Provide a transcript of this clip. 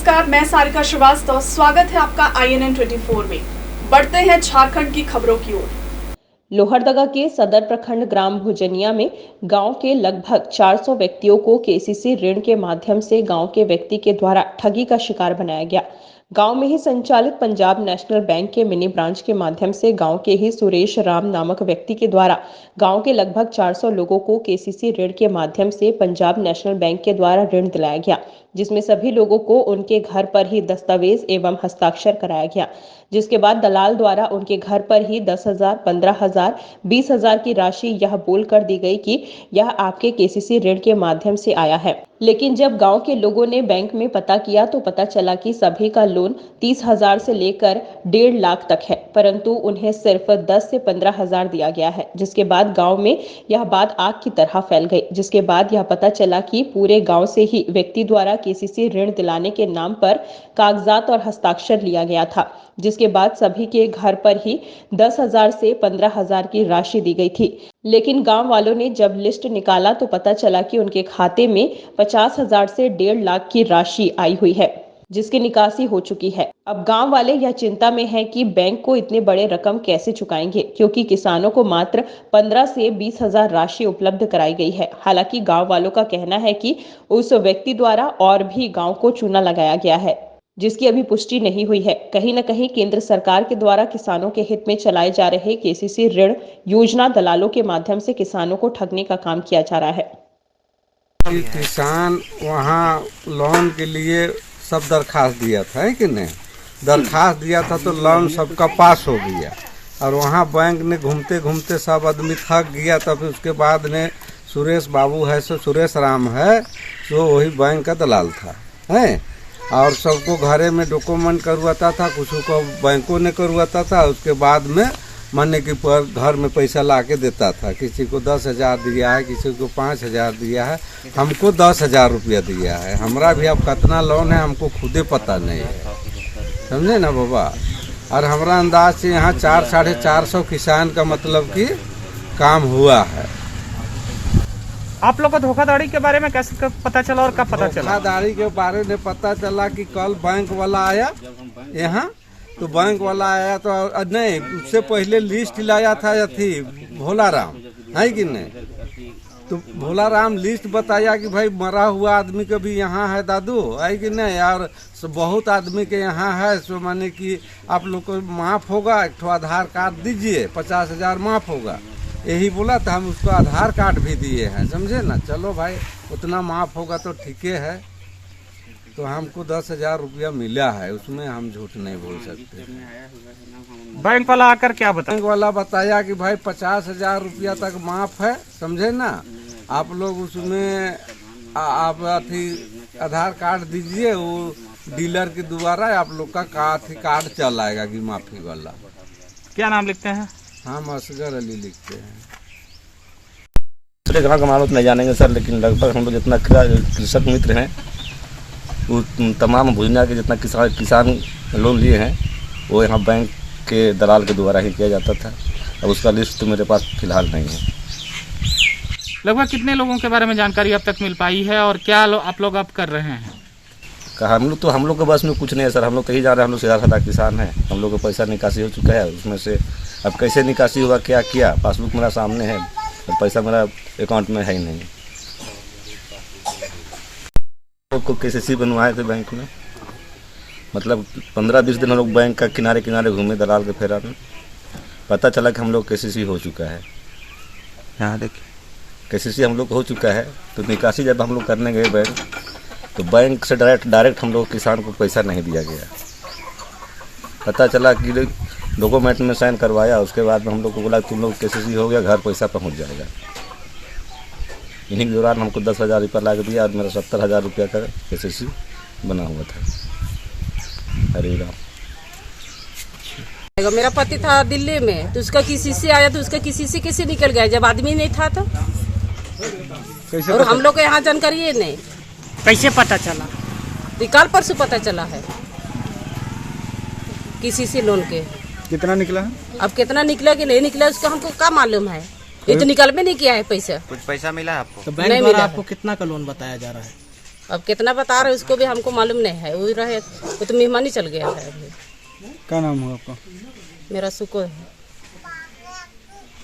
नमस्कार, मैं सारिका श्रीवास्तव। स्वागत है आपका INN 24 में। बढ़ते हैं झारखंड की खबरों की ओर। लोहरदगा के सदर प्रखंड ग्राम भुजनिया में गांव के लगभग 400 व्यक्तियों को KCC ऋण के माध्यम से गांव के व्यक्ति के द्वारा ठगी का शिकार बनाया गया। गांव में ही संचालित पंजाब नेशनल बैंक के मिनी ब्रांच के माध्यम से गांव के ही सुरेश राम नामक व्यक्ति के द्वारा गांव के लगभग 400 लोगों को KCC ऋण के माध्यम से पंजाब नेशनल बैंक के द्वारा ऋण दिलाया गया, जिसमें सभी लोगों को उनके घर पर ही दस्तावेज एवं हस्ताक्षर कराया गया, जिसके बाद दलाल द्वारा उनके घर पर ही 10,000, 15,000, 20,000 की राशि यह बोल कर दी गई कि यह आपके KCC ऋण के माध्यम से आया है। लेकिन जब गांव के लोगों ने बैंक में पता किया तो पता चला कि सभी का लोन 30,000 से लेकर 1.5 लाख तक है, परंतु उन्हें सिर्फ 10 से 15,000 दिया गया है। जिसके बाद गांव में यह बात आग की तरह फैल गई, जिसके बाद यह पता चला कि पूरे गांव से ही व्यक्ति द्वारा KCC ऋण दिलाने के नाम पर कागजात और हस्ताक्षर लिया गया था, जिसके बाद सभी के घर पर ही 10,000 से 15,000 की राशि दी गई थी। लेकिन गांव वालों ने जब लिस्ट निकाला तो पता चला कि उनके खाते में 50,000 से 1.5 लाख की राशि आई हुई है, जिसकी निकासी हो चुकी है। अब गांव वाले यह चिंता में हैं कि बैंक को इतने बड़े रकम कैसे चुकाएंगे, क्योंकि किसानों को मात्र 15 से 20,000 राशि उपलब्ध कराई गई है। हालांकि गांव वालों का कहना है कि उस व्यक्ति द्वारा और भी गांव को चूना लगाया गया है, जिसकी अभी पुष्टि नहीं हुई है। कहीं न कहीं केंद्र सरकार के द्वारा किसानों के हित में चलाए जा रहे KCC ऋण योजना दलालों के माध्यम से किसानों को ठगने का काम किया जा रहा है। किसान वहाँ लोन के लिए सब दरखास्त दिया था, है कि नहीं? दरखास्त दिया था तो लोन सबका पास हो गया और वहाँ बैंक ने घूमते घूमते सब आदमी थक गया। तो फिर उसके बाद में सुरेश बाबू है, सो सुरेश राम है, तो वही बैंक का दलाल था, है। और सबको घरे में डॉक्यूमेंट करवाता था, कुछ को बैंकों ने करवाता था। उसके बाद में माने कि पर घर में पैसा ला के देता था। किसी को 10,000 दिया है, किसी को 5,000 दिया है, हमको 10,000 रुपया दिया है। हमारा भी अब कितना लोन है हमको खुदे पता नहीं है, समझे ना बाबा। और हमारा अंदाज से यहाँ 400-450 किसान का मतलब कि काम हुआ है। आप लोग को धोखाधड़ी के बारे में कैसे पता चला और कब पता चला? धोखाधड़ी के बारे में पता चला कि कल बैंक वाला आया यहाँ, तो बैंक वाला आया तो नहीं, उससे पहले लिस्ट लाया था थी भोला राम, है कि नहीं? तो भोला राम लिस्ट बताया कि भाई मरा हुआ आदमी का भी यहाँ है दादू, है कि नहीं? और बहुत आदमी के यहाँ है, सो माने कि आप लोग को माफ़ होगा, एक ठो आधार कार्ड दीजिए, 50,000 माफ़ होगा। यही बोला था, हम उसको आधार कार्ड भी दिए हैं, समझे ना। चलो भाई उतना माफ़ होगा तो ठीक है। तो हमको 10,000 रुपया मिला है, उसमें हम झूठ नहीं बोल सकते। बैंक वाला आकर क्या बताया? बैंक वाला बताया कि भाई 50,000 रुपया तक माफ़ है, समझे ना। आप लोग उसमें आप अथी आधार कार्ड दीजिए, वो डीलर के द्वारा आप लोग का कार्ड चल आएगा कि माफ़ी वाला। क्या नाम लिखते हैं? हम असगर अली लिखते हैं। दूसरे गाँव का मालूम नहीं जानेंगे सर, लेकिन लगभग हम लोग जितना कृषक मित्र हैं वो तमाम भुजनिया के जितना किसान लोन लिए हैं वो यहाँ बैंक के दलाल के द्वारा ही किया जाता था। अब उसका लिस्ट तो मेरे पास फिलहाल नहीं है। लगभग कितने लोगों के बारे में जानकारी अब तक मिल पाई है और क्या आप लोग अब कर रहे हैं? हम लोग के बस में कुछ नहीं है सर। हम लोग तो ही जा रहे हैं, हम लोग सीधा साधा किसान हैं। हम लोग का पैसा निकासी हो चुका है, उसमें से अब कैसे निकासी हुआ क्या किया, पासबुक मेरा सामने है और पैसा मेरा अकाउंट में है ही नहीं। को KCC बनवाए थे बैंक में, मतलब 15-20 दिन हम लोग बैंक का किनारे किनारे घूमे दलाल के फेरा में। पता चला कि हम लोग KCC हो चुका है। यहाँ देखिए KCC हम लोग हो चुका है। तो निकासी जब हम लोग करने गए बैंक, तो बैंक से डायरेक्ट हम लोग किसान को पैसा नहीं दिया गया। पता चला कि डॉक्यूमेंट में साइन करवाया, उसके बाद में हम लोग को बोला तुम लोग KCC हो गया, घर पैसा पहुँच जाएगा। इन्हीं के दौरान हमको 10,000 रुपया ला के दिया और मेरा 70,000 रुपया का KCC बना हुआ था। हरे राम। मेरा पति था दिल्ली में, तो उसका KCC आया, तो उसका KCC कैसे निकल गया जब आदमी नहीं था तो? और हम लोग को यहाँ जानकारी है नहीं। कैसे पता चला? कल परसों पता चला है KCC लोन के। कितना निकला है? अब कितना निकला कि नहीं निकला उसका हमको क्या मालूम है। ये तो निकल में नहीं किया है पैसा। कुछ पैसा मिला आपको? तो बैंक द्वारा आपको कितना का लोन बताया जा रहा है? अब कितना बता रहे उसको भी हमको मालूम नहीं है। वो तो मेहमानी चल गया है अभी। क्या नाम है आपका? मेरा सुको है।